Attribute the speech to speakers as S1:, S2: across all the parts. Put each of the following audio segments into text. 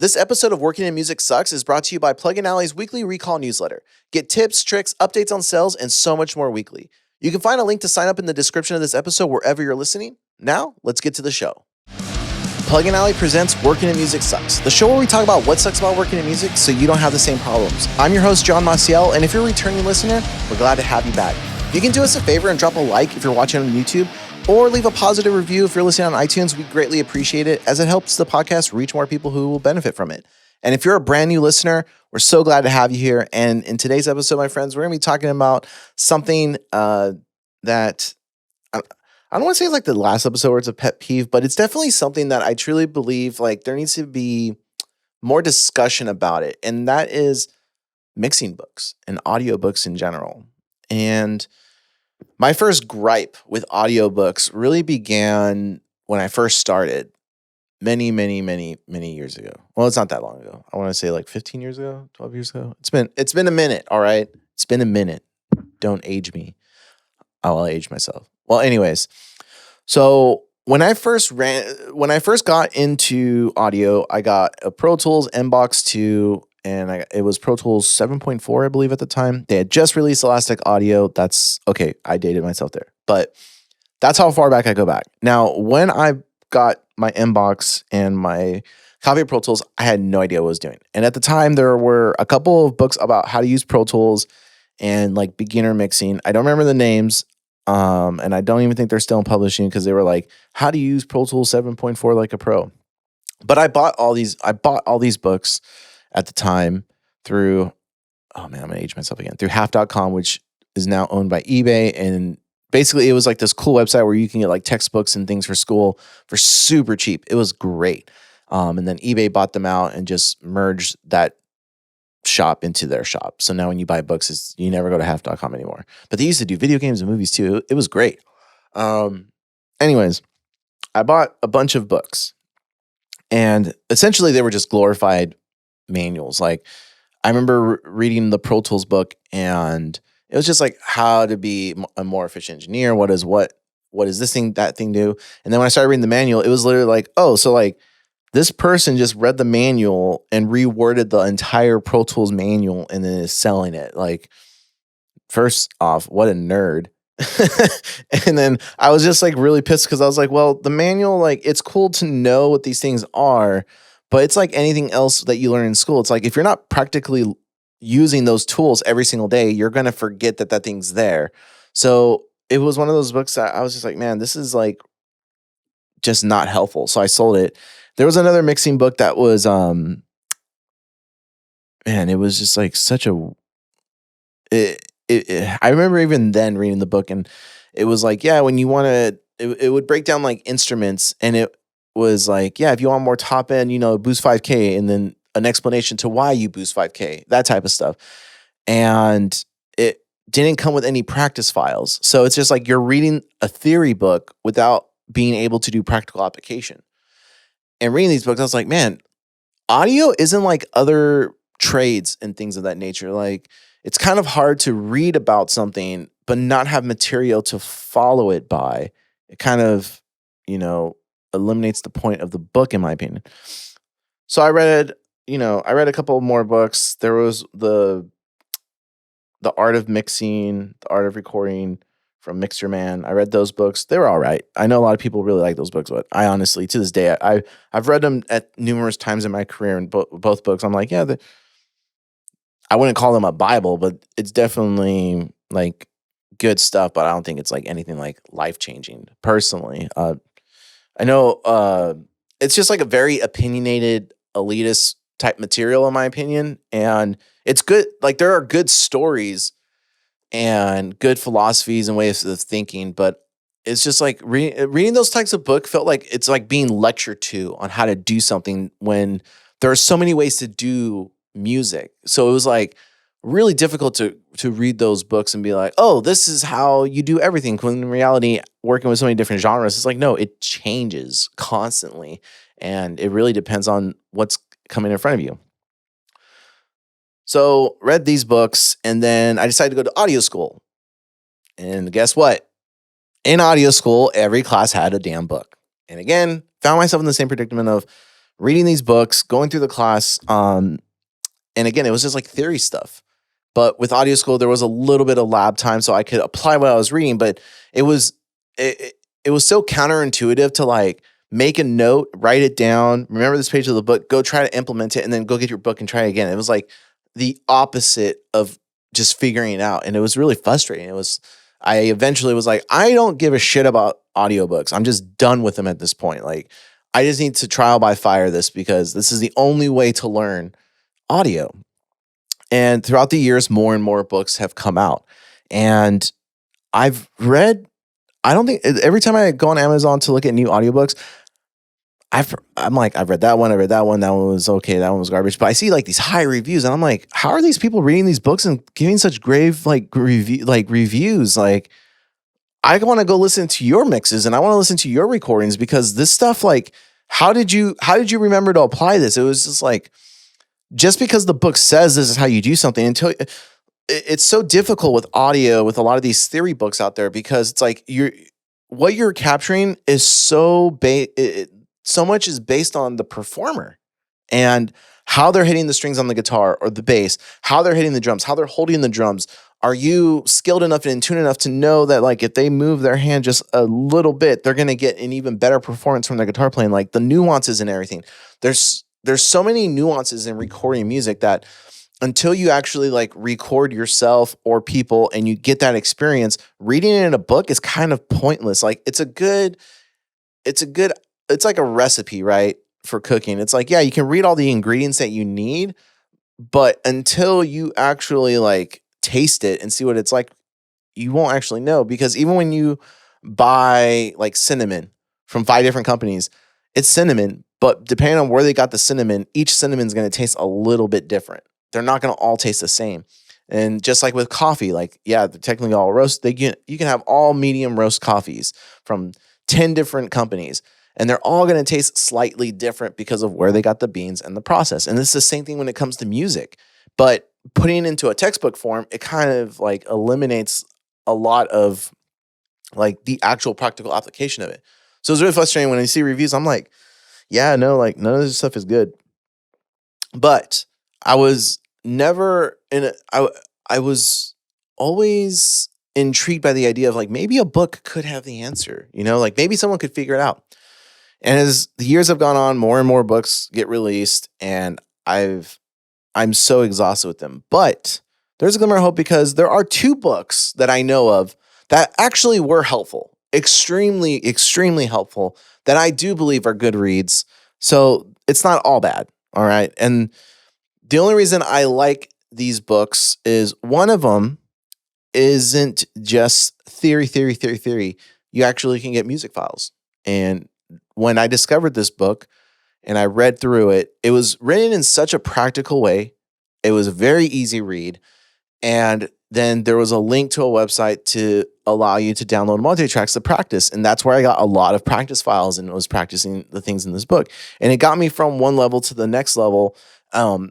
S1: This episode of Working in Music Sucks is brought to you by Plugin Alley's weekly recall newsletter. Get tips, tricks, updates on sales, and so much more weekly. You can find a link to sign up in the description of this episode wherever you're listening. Now, let's get to the show. Plugin Alley presents Working in Music Sucks, the show where we talk about what sucks about working in music so you don't have the same problems. I'm your host, John Maciel, and if you're a returning listener, we're glad to have you back. You can do us a favor and drop a like if you're watching on YouTube, or leave a positive review if you're listening on iTunes. We greatly appreciate it as it helps the podcast reach more people who will benefit from it. And if you're a brand new listener, we're so glad to have you here. And in today's episode, my friends, we're going to be talking about something that I don't want to say like the last episode where it's a pet peeve, but it's definitely something that I truly believe like there needs to be more discussion about it. And that is mixing books and audiobooks in general. And my first gripe with audiobooks really began when I first started many years ago. Well, it's not that long ago. I want to say like 15 years ago, 12 years ago. It's been a minute, all right? It's been a minute. Don't age me. I'll age myself. Well, anyways, so when I first got into audio, I got a Pro Tools Mbox 2, and it was Pro Tools 7.4, I believe, at the time. They had just released Elastic Audio. That's okay. I dated myself there, but that's how far back I go back. Now, when I got my Mbox and my copy of Pro Tools, I had no idea what I was doing. And at the time, there were a couple of books about how to use Pro Tools and like beginner mixing. I don't remember the names. And I don't even think they're still in publishing because they were like, how to use Pro Tools 7.4 like a pro. But I bought all these books at the time through, oh man, I'm gonna age myself again, through half.com, which is now owned by eBay. And basically it was like this cool website where you can get like textbooks and things for school for super cheap. It was great. And then eBay bought them out and just merged that shop into their shop. So now when you buy books, you never go to half.com anymore. But they used to do video games and movies too. It was great. Anyways, I bought a bunch of books and essentially they were just glorified manuals. Like I remember reading the Pro Tools book and it was just like how to be a more efficient engineer. What does this thing, that thing do? And then when I started reading the manual, it was literally like, oh, so like this person just read the manual and reworded the entire Pro Tools manual and then is selling it. Like, first off, what a nerd. And then I was just like really pissed because I was like, well, the manual, like it's cool to know what these things are, but it's like anything else that you learn in school. It's like if you're not practically using those tools every single day, you're going to forget that thing's there. So it was one of those books that I was just like, man, this is like just not helpful. So I sold it. There was another mixing book that was, man, it was just like such a, I remember even then reading the book and it was like, yeah, when you want to, it would break down like instruments and it was like, yeah, if you want more top end, boost 5K and then an explanation to why you boost 5K, that type of stuff. And it didn't come with any practice files. So it's just like you're reading a theory book without being able to do practical application. And reading these books, I was like, man, audio isn't like other trades and things of that nature. Like it's kind of hard to read about something, but not have material to follow it by. It kind of, eliminates the point of the book, in my opinion. So I read a couple more books. There was the Art of Mixing, The Art of Recording from Mixer Man. I read those books. They were all right. I know a lot of people really like those books, but I honestly, to this day, I've read them at numerous times in my career in both books. I'm like, yeah, I wouldn't call them a Bible, but it's definitely like good stuff, but I don't think it's like anything like life-changing personally. I know it's just like a very opinionated, elitist type material in my opinion. And it's good. Like there are good stories and good philosophies and ways of thinking, but it's just like reading those types of books felt like it's like being lectured to on how to do something when there are so many ways to do music. So it was like really difficult to read those books and be like, oh, this is how you do everything. When in reality, working with so many different genres, it's like, no, it changes constantly. And it really depends on what's coming in front of you. So read these books, and then I decided to go to audio school. And guess what? In audio school, every class had a damn book. And again, found myself in the same predicament of reading these books, going through the class. And again, it was just like theory stuff. But with audio school, there was a little bit of lab time, so I could apply what I was reading. But it was so counterintuitive to like make a note, write it down, remember this page of the book, go try to implement it, and then go get your book and try it again. It was like the opposite of just figuring it out, and it was really frustrating. I eventually was like, I don't give a shit about audiobooks. I'm just done with them at this point. Like, I just need to trial by fire this because this is the only way to learn audio. And throughout the years, more and more books have come out. And I've read, I don't think, every time I go on Amazon to look at new audiobooks, I'm like, I've read that one, that one was okay, that one was garbage. But I see like these high reviews, and I'm like, how are these people reading these books and giving such grave reviews? Like, I want to go listen to your mixes and I want to listen to your recordings because this stuff, like, how did you remember to apply this? It was just like, just because the book says this is how you do something, until it's so difficult with audio with a lot of these theory books out there, because it's like what you're capturing is so much is based on the performer and how they're hitting the strings on the guitar or the bass, how they're hitting the drums, how they're holding the drums. Are you skilled enough and in tune enough to know that, like, if they move their hand just a little bit, they're going to get an even better performance from their guitar playing, like the nuances and everything. There's so many nuances in recording music that until you actually like record yourself or people and you get that experience, reading it in a book is kind of pointless. Like, it's like a recipe, right? For cooking. It's like, yeah, you can read all the ingredients that you need, but until you actually like taste it and see what it's like, you won't actually know. Because even when you buy like cinnamon from 5 different companies, it's cinnamon, but depending on where they got the cinnamon, each cinnamon is going to taste a little bit different. They're not going to all taste the same. And just like with coffee, like, yeah, they're technically all roast. You can have all medium roast coffees from 10 different companies, and they're all going to taste slightly different because of where they got the beans and the process. And it's the same thing when it comes to music. But putting it into a textbook form, it kind of like eliminates a lot of like the actual practical application of it. So it's really frustrating when I see reviews. I'm like, yeah, no, like none of this stuff is good. But I was never I was always intrigued by the idea of like, maybe a book could have the answer, like maybe someone could figure it out. And as the years have gone on, more and more books get released, and I'm so exhausted with them. But there's a glimmer of hope, because there are 2 books that I know of that actually were helpful, extremely, extremely helpful, that I do believe are good reads. So it's not all bad, all right? And the only reason I like these books is one of them isn't just theory. You actually can get music files. And when I discovered this book and I read through it, it was written in such a practical way. It was a very easy read. And then there was a link to a website to allow you to download multi-tracks to practice. And that's where I got a lot of practice files and was practicing the things in this book. And it got me from one level to the next level. I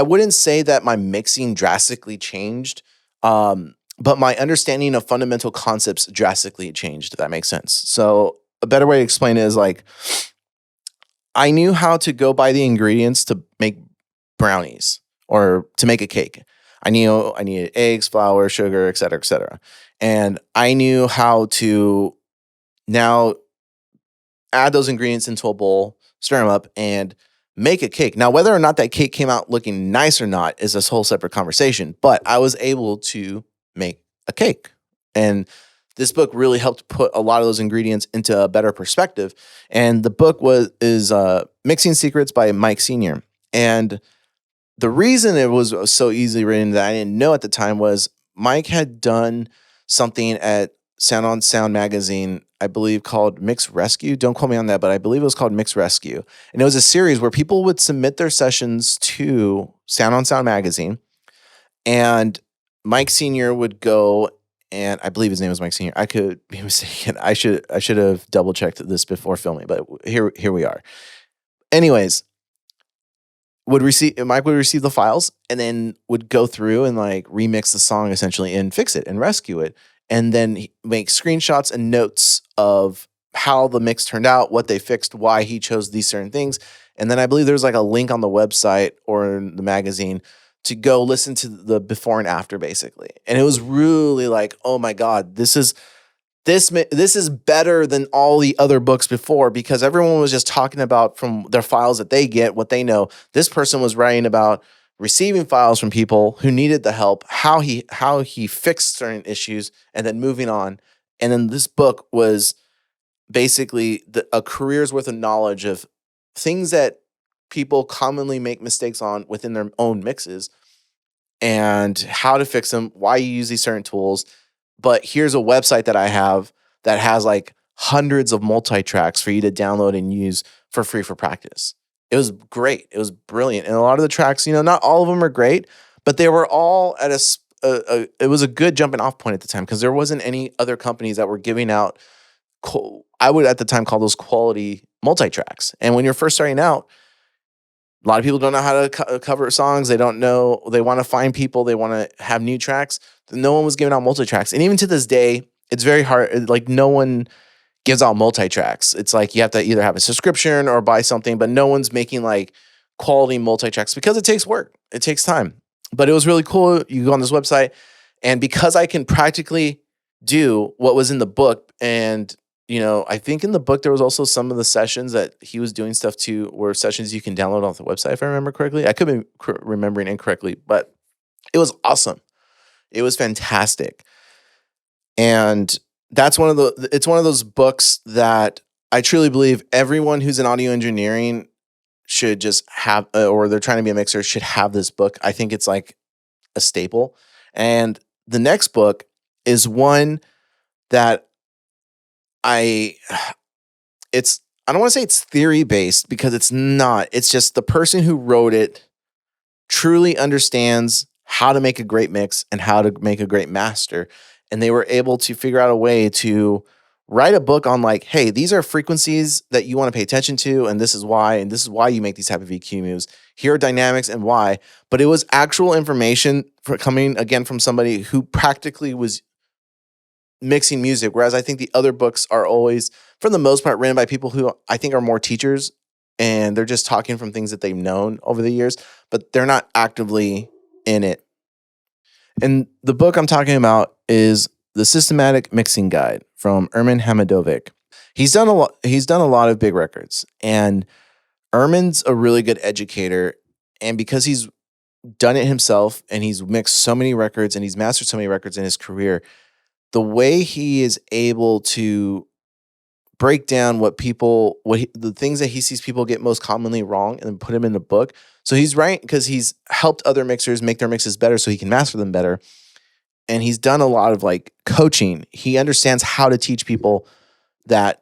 S1: wouldn't say that my mixing drastically changed, but my understanding of fundamental concepts drastically changed, if that makes sense. So a better way to explain it is like, I knew how to go buy the ingredients to make brownies or to make a cake. I knew I needed eggs, flour, sugar, et cetera, et cetera. And I knew how to now add those ingredients into a bowl, stir them up, and make a cake. Now, whether or not that cake came out looking nice or not is a whole separate conversation, but I was able to make a cake. And this book really helped put a lot of those ingredients into a better perspective. And the book is Mixing Secrets by Mike Sr. And the reason it was so easily written that I didn't know at the time was Mike had done something at Sound on Sound magazine, I believe, called Mix Rescue. Don't quote me on that, but I believe it was called Mix Rescue. And it was a series where people would submit their sessions to Sound on Sound magazine, and Mike Sr. would go, and I believe his name was Mike Sr. I could be mistaken. I should have double checked this before filming, but here we are. Anyways, Mike would receive the files and then would go through and like remix the song essentially and fix it and rescue it, and then make screenshots and notes of how the mix turned out, what they fixed, why he chose these certain things. And then I believe there's like a link on the website or in the magazine to go listen to the before and after, basically. And it was really like, oh my God, this is better than all the other books before, because everyone was just talking about from their files that they get, what they know. This person was writing about receiving files from people who needed the help, how he fixed certain issues, and then moving on. And then this book was basically a career's worth of knowledge of things that people commonly make mistakes on within their own mixes and how to fix them, why you use these certain tools. But here's a website that I have that has like hundreds of multi-tracks for you to download and use for free for practice. It was great. It was brilliant. And a lot of the tracks, not all of them are great, but they were all at it was a good jumping off point at the time, because there wasn't any other companies that were giving out, I would at the time call those quality multi-tracks. And when you're first starting out, a lot of people don't know how to cover songs. They don't know. They want to find people. They want to have new tracks. No one was giving out multi-tracks. And even to this day, it's very hard. Like, no one gives out multi-tracks. It's like you have to either have a subscription or buy something, but no one's making like quality multi-tracks because it takes work. It takes time. But it was really cool. You go on this website, and because I can practically do what was in the book, and I think in the book there was also some of the sessions that he was doing stuff too, were sessions you can download off the website, if I remember correctly. I could be remembering incorrectly, but it was awesome. It was fantastic. And it's one of those books that I truly believe everyone who's in audio engineering should just have, or they're trying to be a mixer, should have this book. I think it's like a staple. And the next book is one that I don't want to say it's theory based, because it's not. It's just the person who wrote it truly understands how to make a great mix and how to make a great master. And they were able to figure out a way to write a book on like, hey, these are frequencies that you want to pay attention to, and this is why you make these type of EQ moves. Here are dynamics and why. But it was actual information coming again from somebody who practically was mixing music, whereas I think the other books are always, for the most part, written by people who I think are more teachers, and they're just talking from things that they've known over the years, but they're not actively in it. And the book I'm talking about is The Systematic Mixing Guide from Ermin Hamadovic. He's done a lot of big records, and Ermin's a really good educator, and because he's done it himself and he's mixed so many records and he's mastered so many records in his career, the way he is able to break down the things that he sees people get most commonly wrong and then put them in a book. So he's right, because he's helped other mixers make their mixes better so he can master them better. And he's done a lot of like coaching. He understands how to teach people that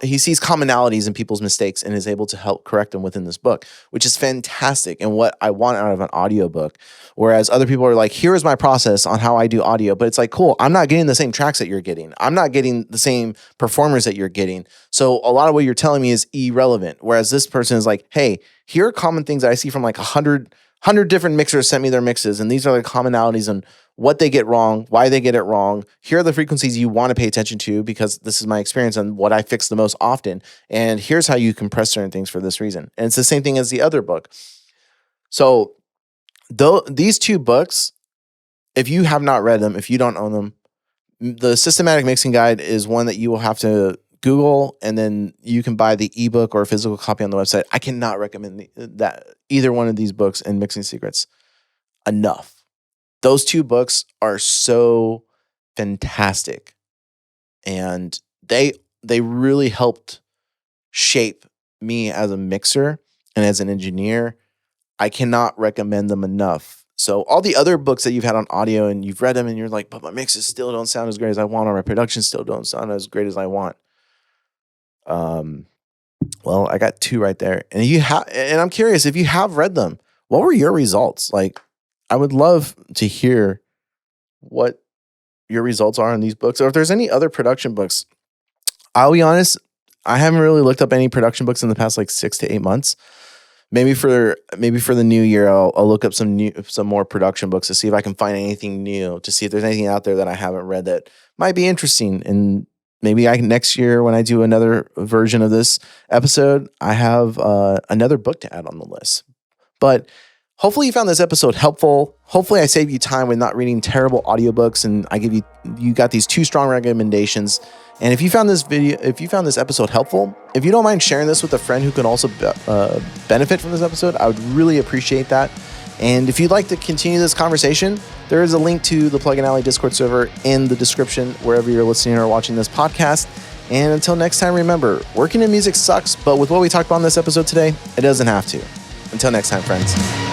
S1: he sees commonalities in people's mistakes and is able to help correct them within this book, which is fantastic and what I want out of an audiobook. Whereas other people are like, here is my process on how I do audio. But it's like, cool, I'm not getting the same tracks that you're getting. I'm not getting the same performers that you're getting. So a lot of what you're telling me is irrelevant. Whereas this person is like, hey, here are common things that I see from like 100 different mixers sent me their mixes. And these are the commonalities and what they get wrong, why they get it wrong. Here are the frequencies you want to pay attention to, because this is my experience and what I fix the most often. And here's how you compress certain things for this reason. And it's the same thing as the other book. So these two books, if you have not read them, if you don't own them, the Systematic Mixing Guide is one that you will have to Google, and then you can buy the ebook or a physical copy on the website. I cannot recommend that either one of these books and Mixing Secrets enough. Those two books are so fantastic, and they really helped shape me as a mixer and as an engineer. I cannot recommend them enough. So all the other books that you've had on audio and you've read them and you're like, but my mixes still don't sound as great as I want, or my productions still don't sound as great as I want. Well, I got two right there. And and I'm curious, if you have read them, what were your results? Like, I would love to hear what your results are on these books, or if there's any other production books. I'll be honest, I haven't really looked up any production books in the past like 6 to 8 months. Maybe for the new year, I'll look up some more production books to see if I can find anything new, to see if there's anything out there that I haven't read that might be interesting. And maybe next year when I do another version of this episode, I have another book to add on the list. But hopefully you found this episode helpful. Hopefully I saved you time with not reading terrible audiobooks, and I give you got these 2 strong recommendations. And if you found this episode helpful, if you don't mind sharing this with a friend who can also benefit from this episode, I would really appreciate that. And if you'd like to continue this conversation, there is a link to the Plug-in Alley Discord server in the description wherever you're listening or watching this podcast. And until next time, remember, working in music sucks, but with what we talked about in this episode today, it doesn't have to. Until next time, friends.